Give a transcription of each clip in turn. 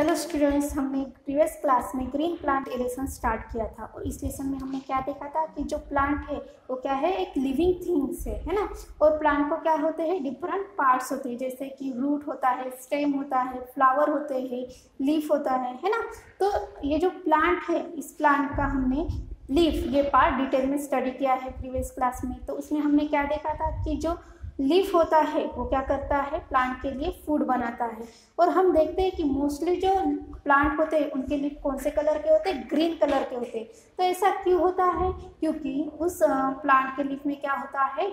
Hello students, हमने previous class में green plant aeration start किया था और इस लेसन में हमने क्या देखा था कि जो प्लांट है वो क्या है, एक लिविंग थिंग्स है ना। और प्लांट को क्या होते हैं, डिफरेंट पार्ट्स होते हैं, जैसे कि रूट होता है, स्टेम होता है, फ्लावर होते हैं, लीफ होता है ना। तो ये जो प्लांट है, इस प्लांट का हमने लीफ ये पार्ट डिटेल में स्टडी किया है प्रीवियस क्लास में। तो उसमें हमने क्या देखा था कि जो लीफ होता है वो क्या करता है, प्लांट के लिए फूड बनाता है। और हम देखते हैं कि मोस्टली जो प्लांट होते हैं उनके लीफ कौन से कलर के होते हैं, ग्रीन कलर के होते हैं। तो ऐसा क्यों होता है, क्योंकि उस प्लांट के लीफ में क्या होता है,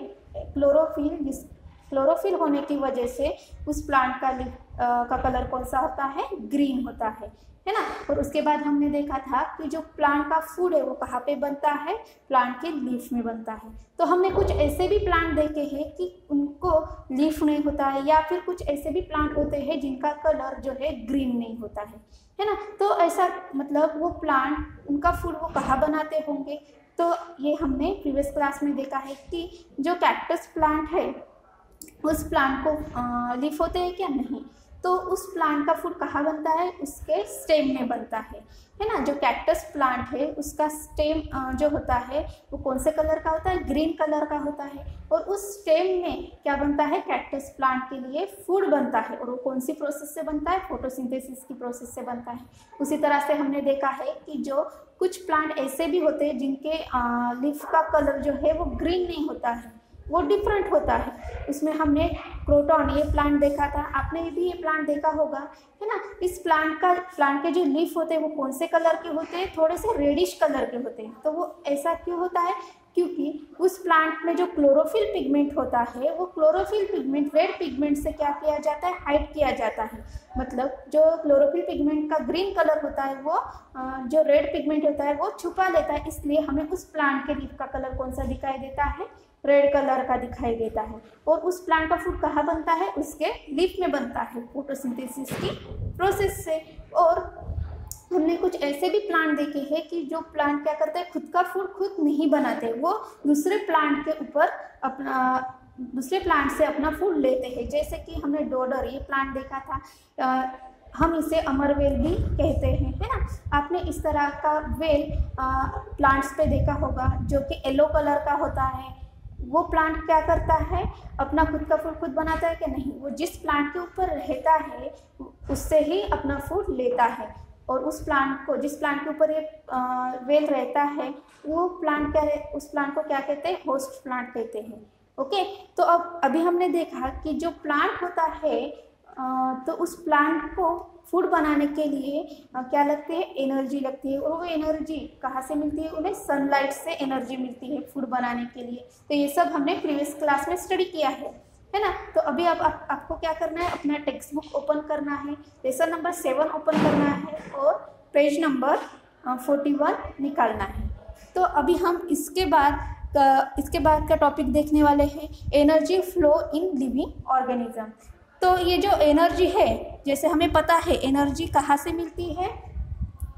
क्लोरोफिल होने की वजह से उस प्लांट का लीफ का कलर कौन सा होता है, ग्रीन होता है ना। और उसके बाद हमने देखा था कि जो प्लांट का फूड है वो कहाँ पे बनता है, प्लांट के लीफ में बनता है। तो हमने कुछ ऐसे भी प्लांट देखे हैं कि उनको लीफ नहीं होता है, या फिर कुछ ऐसे भी प्लांट होते हैं जिनका कलर जो है ग्रीन नहीं होता है ना। तो ऐसा मतलब वो प्लांट उनका फूड वो कहाँ बनाते होंगे। तो ये हमने प्रीवियस क्लास में देखा है कि जो कैक्टस प्लांट है उस प्लांट को लीफ होते हैं क्या, नहीं। तो उस प्लांट का फूड कहाँ बनता है, उसके स्टेम में बनता है ना। जो कैक्टस प्लांट है उसका स्टेम जो होता है वो कौन से कलर का होता है, ग्रीन कलर का होता है। और उस स्टेम में क्या बनता है, कैक्टस प्लांट के लिए फूड बनता है। और वो कौन सी प्रोसेस से बनता है, फोटोसिंथेसिस की प्रोसेस से बनता है। उसी तरह से हमने देखा है कि जो कुछ प्लांट ऐसे भी होते हैं जिनके लीफ का कलर जो है वो ग्रीन नहीं होता है, वो डिफरेंट होता है। उसमें हमने क्रोटॉन ये प्लांट देखा था, आपने भी ये प्लांट देखा होगा, है ना। इस प्लांट के जो लीफ होते हैं वो कौन से कलर के होते हैं, थोड़े से रेडिश कलर के होते हैं। तो वो ऐसा क्यों होता है, क्योंकि उस प्लांट में जो क्लोरोफिल पिगमेंट होता है वो क्लोरोफिल पिगमेंट रेड पिगमेंट से क्या किया जाता है, हाइड किया जाता है। मतलब जो क्लोरोफिल पिगमेंट का ग्रीन कलर होता है वो जो रेड पिगमेंट होता है वो छुपा लेता है। इसलिए हमें उस प्लांट के लीफ का कलर कौन सा दिखाई देता है, रेड कलर का दिखाई देता है। और उस प्लांट का फूड कहाँ बनता है, उसके लीफ में बनता है, फोटोसिंथेसिस की प्रोसेस से। और हमने कुछ ऐसे भी प्लांट देखे हैं कि जो प्लांट क्या करते हैं, खुद का फूड खुद नहीं बनाते, वो दूसरे प्लांट के ऊपर दूसरे प्लांट से अपना फूड लेते हैं। जैसे कि हमने डोडर ये प्लांट देखा था, हम इसे अमर वेल भी कहते हैं, है ना। आपने इस तरह का वेल प्लांट्स पे देखा होगा जो कि येलो कलर का होता है। वो प्लांट क्या करता है, अपना खुद का फूड खुद बनाता है कि नहीं, वो जिस प्लांट के ऊपर रहता है उससे ही अपना फूड लेता है। और उस प्लांट को, जिस प्लांट के ऊपर ये वेल रहता है, वो प्लांट क्या है, उस प्लांट को क्या कहते हैं, होस्ट प्लांट कहते हैं। ओके, तो अभी हमने देखा कि जो प्लांट होता है तो उस प्लांट को फूड बनाने के लिए क्या लगती है, एनर्जी लगती है। और वो एनर्जी कहाँ से मिलती है, उन्हें सनलाइट से एनर्जी मिलती है फूड बनाने के लिए। तो ये सब हमने प्रीवियस क्लास में स्टडी किया है ना। तो अभी अब आपको क्या करना है, अपना टेक्स्ट बुक ओपन करना है, लेसन नंबर 7 ओपन करना है और पेज नंबर 41 निकालना है। तो अभी हम इसके बाद का टॉपिक देखने वाले हैं, energy flow in living organism. तो ये जो एनर्जी है, जैसे हमें पता है एनर्जी कहाँ से मिलती है,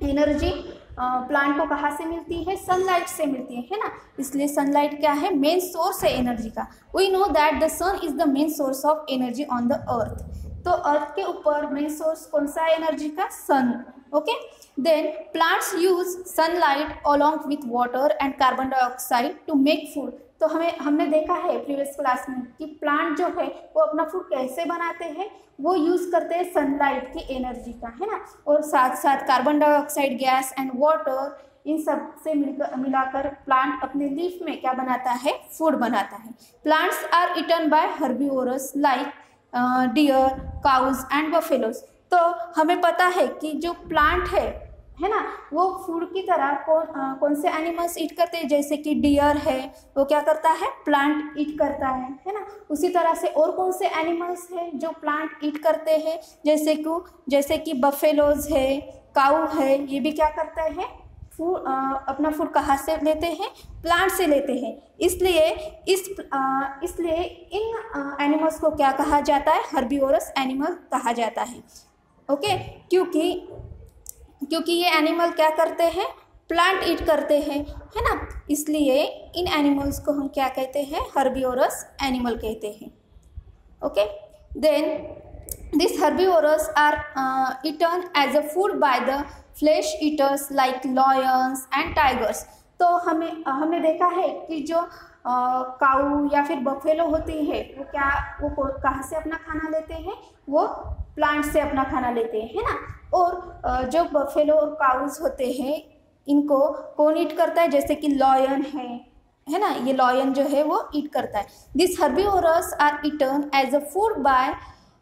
एनर्जी प्लांट को कहाँ से मिलती है, सनलाइट से मिलती है ना। इसलिए सनलाइट क्या है, मेन सोर्स है एनर्जी का। We know that the sun is the main source of energy on the earth. तो अर्थ के ऊपर मेन सोर्स कौन सा है एनर्जी का, sun. Okay, then plants use sunlight along with water and carbon dioxide to make food. तो हमने देखा है प्रीवियस क्लास में कि प्लांट जो है वो अपना फूड कैसे बनाते हैं, वो यूज़ करते हैं सनलाइट की एनर्जी का, है ना। और साथ साथ carbon dioxide gas and water, इन सब से मिलाकर प्लांट अपने लीफ में क्या बनाता है, फूड बनाता है। Plants are eaten by herbivorous like deer, cows and buffaloes. तो हमें पता है कि जो प्लांट है ना, वो फूड की तरह कौन से एनिमल्स ईट करते हैं, जैसे कि डियर है वो क्या करता है, प्लांट ईट करता है ना। उसी तरह से और कौन से एनिमल्स हैं जो प्लांट ईट करते हैं, जैसे कि बफेलोज है, काऊ है, ये भी क्या करते हैं, अपना फूड कहाँ से लेते हैं, प्लांट से लेते हैं। इसलिए इन एनिमल्स को क्या कहा जाता है, हर्बीवोरस एनिमल कहा जाता है। ओके, क्योंकि ये एनिमल क्या करते हैं, प्लांट ईट करते हैं, है ना। इसलिए इन एनिमल्स को हम क्या कहते हैं, हर्बीवोरस एनिमल कहते हैं। Okay, then These herbivores are eaten as a food by the flesh eaters like lions and tigers. तो हमने देखा है कि जो काऊ या फिर बफेलो होती है वो कहाँ से अपना खाना लेते हैं, वो प्लांट से अपना खाना लेते हैं, है ना। और जो बफेलो और काउज होते हैं इनको कौन ईट करता है, जैसे कि लॉयन है ना, ये लॉयन जो है वो ईट करता है। This herbivorous are eaten as a food by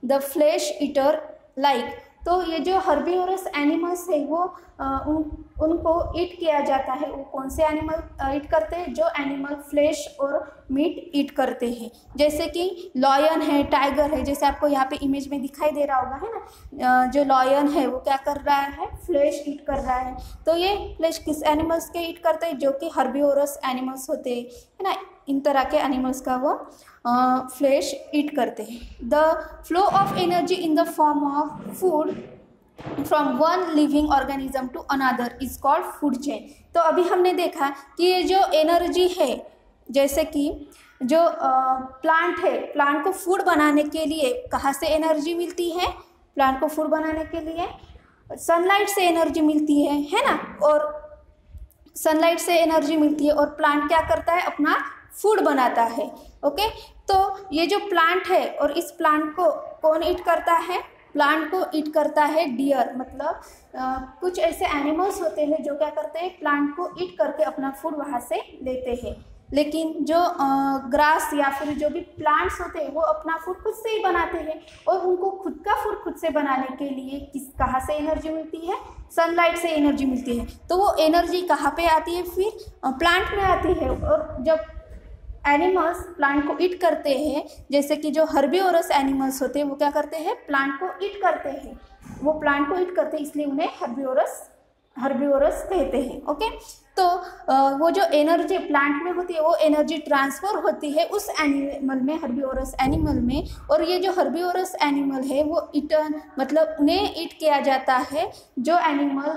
the flesh eater like. तो ये जो हर्बीवोरस एनिमल्स है वो उनको ईट किया जाता है। वो कौन से एनिमल ईट करते हैं, जो एनिमल फ्लैश और मीट ईट करते हैं, जैसे कि लॉयन है, टाइगर है, जैसे आपको यहाँ पे इमेज में दिखाई दे रहा होगा, है ना। जो लॉयन है वो क्या कर रहा है, फ्लैश ईट कर रहा है। तो ये फ्लैश किस एनिमल्स के ईट करते हैं, जो कि हर्बीवोरस एनिमल्स होते हैं, है ना। इन तरह के एनिमल्स का वो फ्लैश ईट करते हैं। The flow of energy in the form of food from one living organism to another is called food chain. तो अभी हमने देखा कि ये जो एनर्जी है, जैसे कि जो प्लांट है, प्लांट को फूड बनाने के लिए कहाँ से एनर्जी मिलती है, प्लांट को फूड बनाने के लिए सनलाइट से एनर्जी मिलती है ना। और सनलाइट से एनर्जी मिलती है और प्लांट क्या करता है, अपना फूड बनाता है। ओके, तो ये जो प्लांट है और इस प्लांट को कौन ईट करता है, प्लांट को ईट करता है डियर। मतलब कुछ ऐसे एनिमल्स होते हैं जो क्या करते हैं, प्लांट को ईट करके अपना फूड वहाँ से लेते हैं। लेकिन जो ग्रास या फिर जो भी प्लांट्स होते हैं वो अपना फूड खुद से ही बनाते हैं, और उनको खुद का फूड खुद से बनाने के लिए कहाँ से एनर्जी मिलती है, सनलाइट से एनर्जी मिलती है। तो वो एनर्जी कहाँ पे आती है, फिर प्लांट में आती है। और जब एनिमल्स प्लांट को ईट करते हैं, जैसे कि जो हर्बीवोरस एनिमल्स होते हैं वो क्या करते हैं, प्लांट को ईट करते हैं, वो प्लांट को ईट करते हैं, इसलिए उन्हें हर्बीवोरस कहते हैं। ओके, तो वो जो एनर्जी प्लांट में होती है वो एनर्जी ट्रांसफर होती है उस एनिमल में, हर्बीवोरस एनिमल में। और ये जो हर्बीवोरस एनिमल है वो ईटन, मतलब उन्हें ईट किया जाता है। जो एनिमल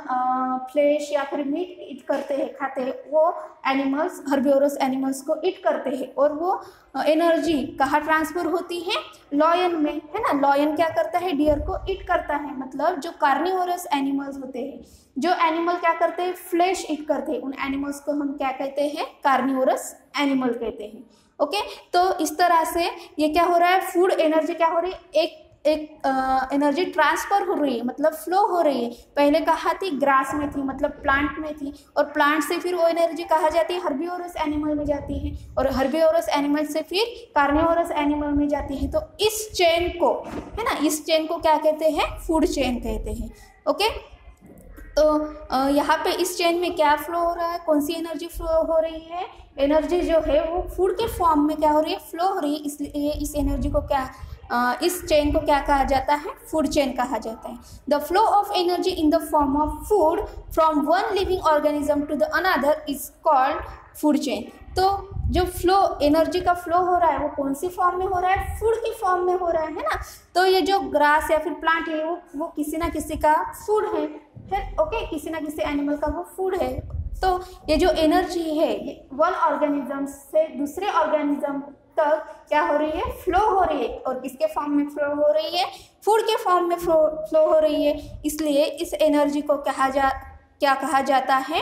फ्लैश या फिर मीट ईट करते हैं, खाते हैं, वो एनिमल्स हर्बीवोरस एनिमल्स को ईट करते हैं। और वो एनर्जी कहाँ ट्रांसफर होती है, लॉयन में, है ना। लॉयन क्या करता है, डियर को ईट करता है। मतलब जो कार्निवोरस एनिमल्स होते हैं, जो एनिमल क्या करते हैं, फ्लैश ईट करते हैं, उन एनिमल्स को हम क्या कहते हैं, कार्निवोरस एनिमल कहते हैं। ओके, तो इस तरह से ये क्या हो रहा है, फूड एनर्जी क्या हो रही है, एक एनर्जी ट्रांसफर हो रही है, मतलब फ्लो हो रही है। पहले कहाँ थी, ग्रास में थी, मतलब प्लांट में थी, और प्लांट से फिर वो एनर्जी कहाँ जाती है, हर्बीवोरस एनिमल में जाती है, और हर्बीवोरस एनिमल से फिर कार्निवोरस एनिमल में जाती है। तो इस चेन को, है ना, इस चेन को क्या कहते हैं, फूड चेन कहते हैं। ओके, तो यहाँ पे इस चेन में क्या फ्लो हो रहा है, कौन सी एनर्जी फ्लो हो रही है, एनर्जी जो है वो फूड के फॉर्म में क्या हो रही है, फ्लो हो रही है। इसलिए इस एनर्जी को क्या, इस चेन को क्या कहा जाता है, फूड चेन कहा जाता है। The flow of energy in the form of food from one living organism to the another is called food chain. तो जो फ्लो, एनर्जी का फ्लो हो रहा है वो कौन सी फॉर्म में हो रहा है, फूड की फॉर्म में हो रहा है ना। तो ये जो ग्रास या फिर प्लांट है वो किसी ना किसी का फूड है, ओके, किसी ना किसी एनिमल का वो फूड है। तो ये जो एनर्जी है ये वन ऑर्गेनिज्म से दूसरे ऑर्गेनिज्म तक क्या हो रही है, फ्लो हो रही है। और किसके फॉर्म में फ्लो हो रही है, फूड के फॉर्म में फ्लो हो रही है। इसलिए इस एनर्जी को क्या कहा जाता है,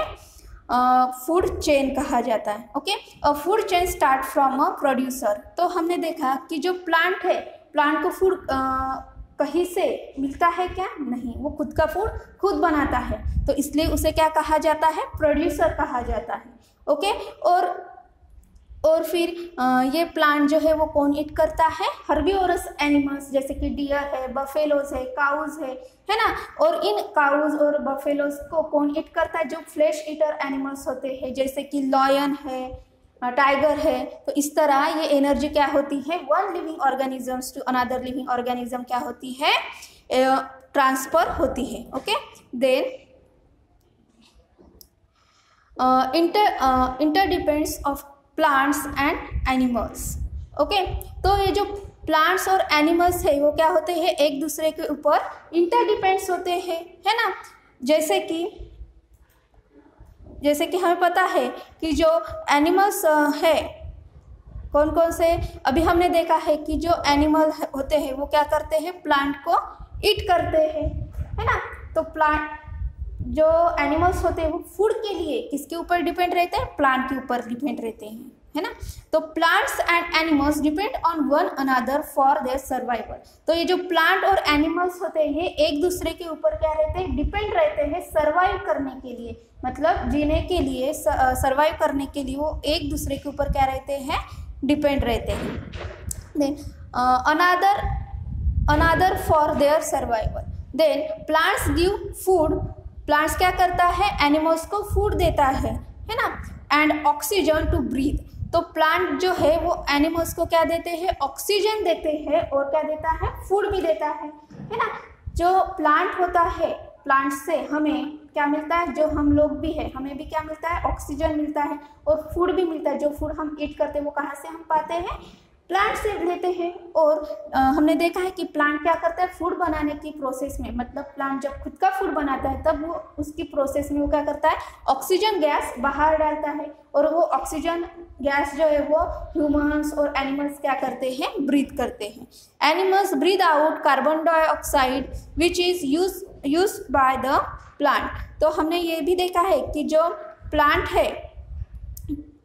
फूड चेन कहा जाता है। Okay, a food chain start from a producer. तो हमने देखा कि जो प्लांट है, प्लांट को फूड कहीं से मिलता है क्या, नहीं, वो खुद का फूड खुद बनाता है। तो इसलिए उसे क्या कहा जाता है, प्रोड्यूसर कहा जाता है। ओके, और फिर ये प्लांट जो है वो कौन ईट करता है, हर्बीवोरस एनिमल्स, जैसे कि डियर है, बफेलोज है, काउज है ना। और इन काउज और बफेलोज को कौन ईट करता है, जो फ्लैश ईटर एनिमल्स होते हैं, जैसे कि लॉयन है, टाइगर है। तो इस तरह ये एनर्जी क्या होती है, one living organisms to another living organism क्या होती है, ट्रांसफर होती है। Okay, then interdependence of plants and animals. Okay, तो ये जो प्लांट्स और एनिमल्स है वो क्या होते हैं, एक दूसरे के ऊपर इंटरडिपेंड्स होते हैं, है ना। जैसे कि हमें पता है कि जो एनिमल्स है कौन कौन से? अभी हमने देखा है कि जो एनिमल होते हैं वो क्या करते हैं, प्लांट को ईट करते हैं, है ना। तो प्लांट जो एनिमल्स होते हैं वो फूड के लिए किसके ऊपर डिपेंड रहते हैं, प्लांट के ऊपर डिपेंड रहते हैं, है ना। तो plants and animals depend on one another for their survival. तो ये जो प्लांट और एनिमल्स होते हैं ये एक दूसरे के ऊपर क्या रहते हैं, डिपेंड रहते हैं सर्वाइव करने के लिए, मतलब जीने के लिए, सर्वाइव करने के लिए वो एक दूसरे के ऊपर क्या रहते हैं, डिपेंड रहते हैं। Then another for their survival. Then plants give food, plants क्या करता है, एनिमल्स को फूड देता है ना, एंड ऑक्सीजन टू ब्रीथ। तो प्लांट जो है वो एनिमल्स को क्या देते हैं, ऑक्सीजन देते हैं और क्या देता है, फूड भी देता है ना। जो प्लांट होता है, प्लांट से हमें क्या मिलता है, जो हम लोग भी है हमें भी क्या मिलता है, ऑक्सीजन मिलता है और फूड भी मिलता है। जो फूड हम ईट करते हैं वो कहाँ से हम पाते हैं, प्लांट से लेते हैं। और हमने देखा है कि प्लांट क्या करता है, फूड बनाने की प्रोसेस में, मतलब प्लांट जब खुद का फूड बनाता है तब वो उसकी प्रोसेस में वो क्या करता है, ऑक्सीजन गैस बाहर डालता है और वो ऑक्सीजन गैस जो है वो ह्यूमंस और एनिमल्स क्या करते हैं, ब्रीथ करते हैं। Animals breathe out carbon dioxide which is used by the plant. तो हमने ये भी देखा है कि जो प्लांट है,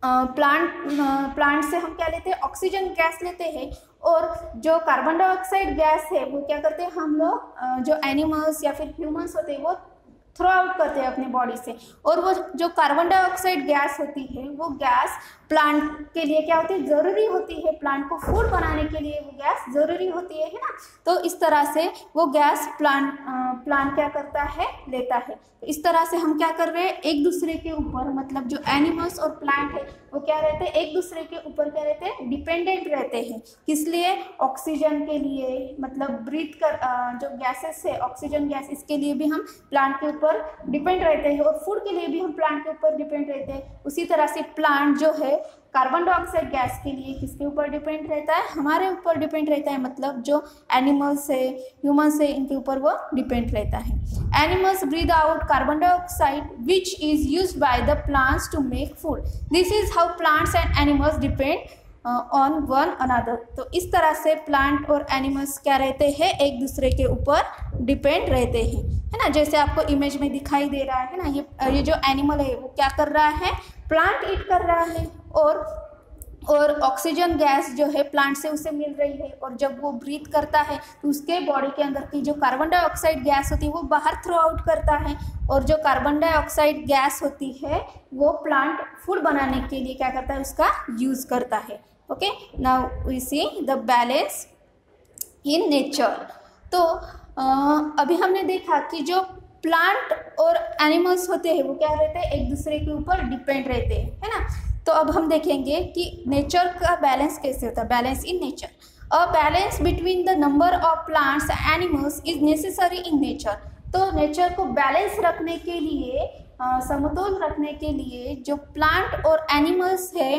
प्लांट से हम क्या लेते हैं, ऑक्सीजन गैस लेते हैं और जो कार्बन डाइऑक्साइड गैस है वो क्या करते हैं हम लोग, जो एनिमल्स या फिर ह्यूमंस होते हैं वो थ्रो आउट करते हैं अपने बॉडी से। और वो जो कार्बन डाइऑक्साइड गैस होती है वो गैस प्लांट के लिए क्या होती है, ज़रूरी होती है, प्लांट को फूड बनाने के लिए वो गैस ज़रूरी होती है ना। तो इस तरह से वो गैस प्लांट क्या करता है, लेता है। तो इस तरह से हम क्या कर रहे हैं, एक दूसरे के ऊपर, मतलब जो एनिमल्स और प्लांट है वो क्या रहते हैं, एक दूसरे के ऊपर क्या रहते हैं, डिपेंडेंट रहते हैं। किस लिए, ऑक्सीजन के लिए, मतलब ब्रीथ कर जो गैसेस है, ऑक्सीजन गैस, इसके लिए भी हम प्लांट के ऊपर डिपेंड रहते हैं और फूड के लिए भी हम प्लांट के ऊपर डिपेंड रहते हैं। उसी तरह से प्लांट जो है कार्बन डाइऑक्साइड गैस के लिए किसके ऊपर डिपेंड रहता है, हमारे ऊपर डिपेंड रहता है, मतलब जो एनिमल्स है, ह्यूमंस है, इनके ऊपर वो डिपेंड रहता है। Animals breathe out carbon dioxide which is used by the plants to make food. This is how plants and animals depend on one another. तो इस तरह से प्लांट और एनिमल्स क्या रहते हैं, एक दूसरे के ऊपर डिपेंड रहते हैं, है ना। जैसे आपको इमेज में दिखाई दे रहा है ना, ये जो एनिमल है वो क्या कर रहा है, प्लांट ईट कर रहा है और ऑक्सीजन गैस जो है प्लांट से उसे मिल रही है और जब वो ब्रीथ करता है तो उसके बॉडी के अंदर की जो कार्बन डाइऑक्साइड गैस होती है वो बाहर थ्रो आउट करता है और जो कार्बन डाइऑक्साइड गैस होती है वो प्लांट फूड बनाने के लिए क्या करता है, उसका यूज़ करता है। Okay, now we see the balance in nature. तो अभी हमने देखा कि जो प्लांट और एनिमल्स होते हैं वो क्या रहते हैं, एक दूसरे के ऊपर डिपेंड रहते हैं, है ना। तो अब हम देखेंगे कि नेचर का बैलेंस कैसे होता है, balance in nature. A balance between the number of plants and animals is necessary in nature. तो नेचर को बैलेंस रखने के लिए, समतोल रखने के लिए जो प्लांट और एनिमल्स है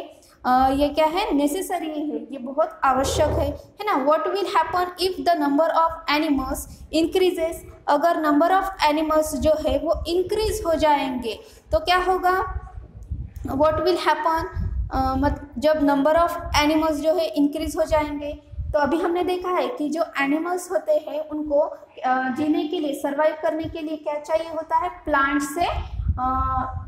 ये क्या है, नेसेसरी है, ये बहुत आवश्यक है ना। What will happen if the number of animals increases. अगर नंबर ऑफ एनिमल्स जो है वो इंक्रीज हो जाएंगे तो क्या होगा, व्हाट विल हैपन, जब नंबर ऑफ एनिमल्स जो है इंक्रीज हो जाएंगे तो अभी हमने देखा है कि जो एनिमल्स होते हैं उनको जीने के लिए, सर्वाइव करने के लिए क्या चाहिए होता है, प्लांट से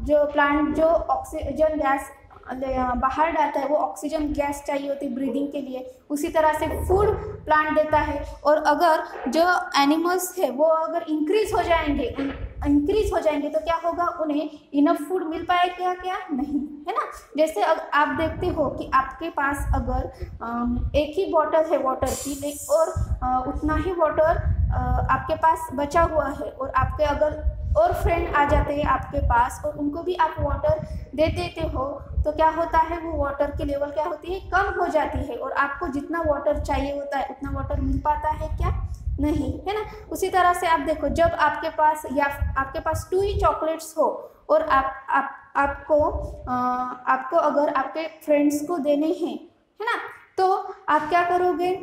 जो ऑक्सीजन गैस बाहर डालता है वो ऑक्सीजन गैस चाहिए होती है ब्रीदिंग के लिए। उसी तरह से फूड प्लांट देता है और अगर जो एनिमल्स है वो अगर इंक्रीज हो जाएंगे तो क्या होगा, उन्हें इनफ फूड मिल पाएगा क्या, नहीं, है ना। जैसे आप देखते हो कि आपके पास अगर एक ही बॉटल है वाटर की और उतना ही वाटर आपके पास बचा हुआ है और आपके अगर और फ्रेंड आ जाते हैं आपके पास और उनको भी आप वाटर दे देते हो तो क्या होता है, वो वाटर की लेवल क्या होती है, कम हो जाती है और आपको जितना वाटर चाहिए होता है उतना वाटर मिल पाता है क्या, नहीं, है ना। उसी तरह से आप देखो, जब आपके पास 2 ही चॉकलेट्स हो और आपको अगर आपके फ्रेंड्स को देने हैं, है ना, तो आप क्या करोगे,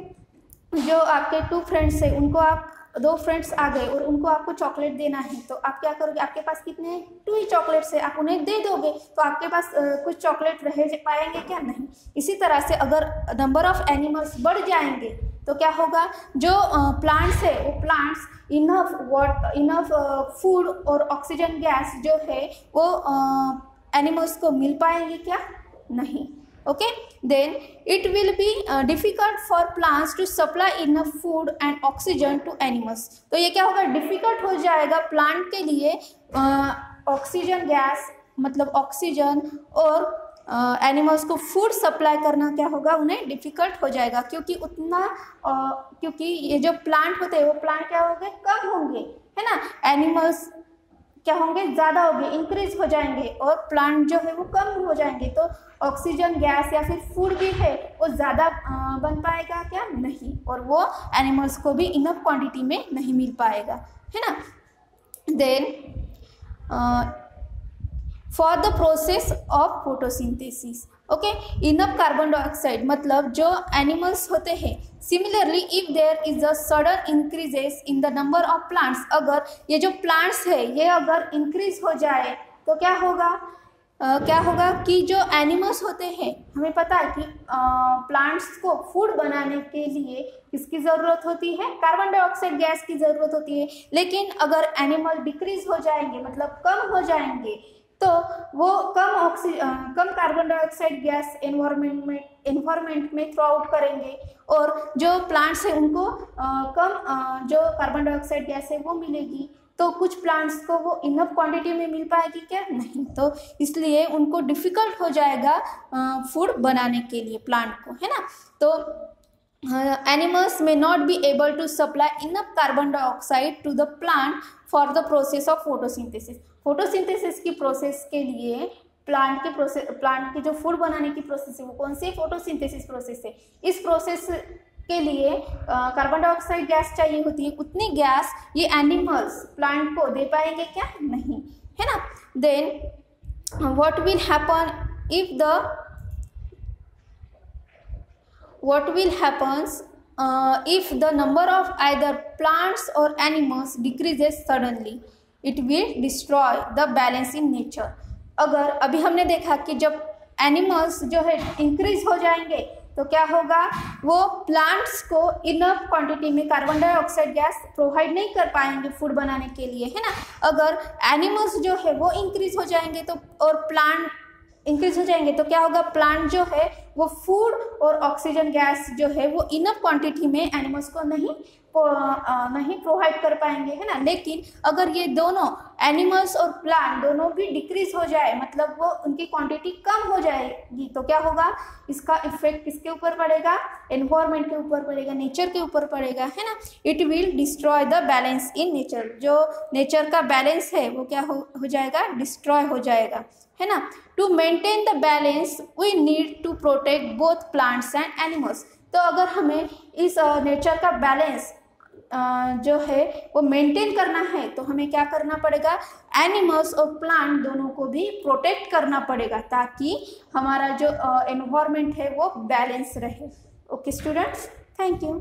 जो आपके 2 फ्रेंड्स हैं उनको आप दो फ्रेंड्स आ गए और उनको आपको चॉकलेट देना है, तो आप क्या करोगे, आपके पास कितने हैं, 2 ही चॉकलेट्स है, आप उन्हें दे दोगे तो आपके पास कुछ चॉकलेट रह पाएंगे क्या, नहीं। इसी तरह से अगर नंबर ऑफ एनिमल्स बढ़ जाएंगे तो क्या होगा, जो प्लांट्स है वो प्लांट्स इनफ फूड और ऑक्सीजन गैस जो है वो एनिमल्स को मिल पाएंगे क्या, नहीं। Okay, then it will be difficult for plants to supply enough food and oxygen to animals. तो ये क्या होगा, डिफिकल्ट हो जाएगा प्लांट के लिए ऑक्सीजन गैस मतलब ऑक्सीजन और एनिमल्स को फूड सप्लाई करना क्या होगा, उन्हें डिफिकल्ट हो जाएगा, क्योंकि क्योंकि ये जो प्लांट होते हैं वो प्लांट क्या होंगे, कम होंगे, है ना। एनिमल्स क्या होंगे, ज़्यादा होंगे, इंक्रीज हो जाएंगे, और प्लांट जो है वो कम हो जाएंगे, तो ऑक्सीजन गैस या फिर फूड भी है वो ज़्यादा बन पाएगा क्या, नहीं, और वो एनिमल्स को भी इनफ क्वांटिटी में नहीं मिल पाएगा, है ना। Then for the process of photosynthesis, okay, enough carbon dioxide मतलब जो एनिमल्स होते हैं, similarly if there is a sudden increases in the number of plants, अगर ये जो प्लांट्स है ये अगर इंक्रीज हो जाए तो क्या होगा कि जो एनिमल्स होते हैं, हमें पता है कि प्लांट्स को फूड बनाने के लिए किसकी ज़रूरत होती है, कार्बन डाइऑक्साइड गैस की ज़रूरत होती है, लेकिन अगर एनिमल डिक्रीज हो जाएंगे मतलब कम हो जाएंगे तो वो कम कार्बन डाइऑक्साइड गैस एनवायरमेंट में थ्रो आउट करेंगे, और जो प्लांट्स है उनको कम जो कार्बन डाइऑक्साइड गैस है वो मिलेगी, तो कुछ प्लांट्स को वो इनफ क्वांटिटी में मिल पाएगी क्या, नहीं, तो इसलिए उनको डिफ़िकल्ट हो जाएगा फूड बनाने के लिए प्लांट को, है ना। तो एनिमल्स में not be able to supply enough carbon dioxide to the plant for the process of photosynthesis. Photosynthesis की प्रोसेस के लिए प्लांट के जो फूड बनाने की प्रोसेस है वो कौन सी फोटोसिंथेसिस प्रोसेस है। इस प्रोसेस के लिए कार्बन डाइऑक्साइड गैस चाहिए होती है, उतनी गैस ये एनिमल्स प्लांट को दे पाएंगे क्या, नहीं, है ना। Then what will happens if the number of either plants or animals decreases suddenly, it will destroy the balance in nature। अगर अभी हमने देखा कि जब एनिमल्स जो है इंक्रीज हो जाएंगे तो क्या होगा, वो प्लांट्स को इनफ क्वांटिटी में कार्बन डाइऑक्साइड गैस प्रोवाइड नहीं कर पाएंगे फूड बनाने के लिए, है ना। अगर एनिमल्स जो है वो इंक्रीज हो जाएंगे तो और प्लांट इंक्रीज हो जाएंगे तो क्या होगा, प्लांट जो है वो फूड और ऑक्सीजन गैस जो है वो इनफ क्वांटिटी में एनिमल्स को नहीं प्रोवाइड कर पाएंगे, है ना। लेकिन अगर ये दोनों एनिमल्स और प्लांट दोनों भी डिक्रीज हो जाए मतलब वो उनकी क्वांटिटी कम हो जाएगी, तो क्या होगा, इसका इफेक्ट किसके ऊपर पड़ेगा, एनवायरमेंट के ऊपर पड़ेगा, नेचर के ऊपर पड़ेगा, है ना। It will destroy the balance in nature, जो नेचर का बैलेंस है वो क्या हो जाएगा, डिस्ट्रॉय हो जाएगा, है ना। To maintain the balance we need to protect both plants and animals. तो अगर हमें इस नेचर का बैलेंस जो है वो मेंटेन करना है तो हमें क्या करना पड़ेगा, एनिमल्स और प्लांट दोनों को भी प्रोटेक्ट करना पड़ेगा ताकि हमारा जो एनवायरनमेंट है वो बैलेंस रहे। Okay students, thank you.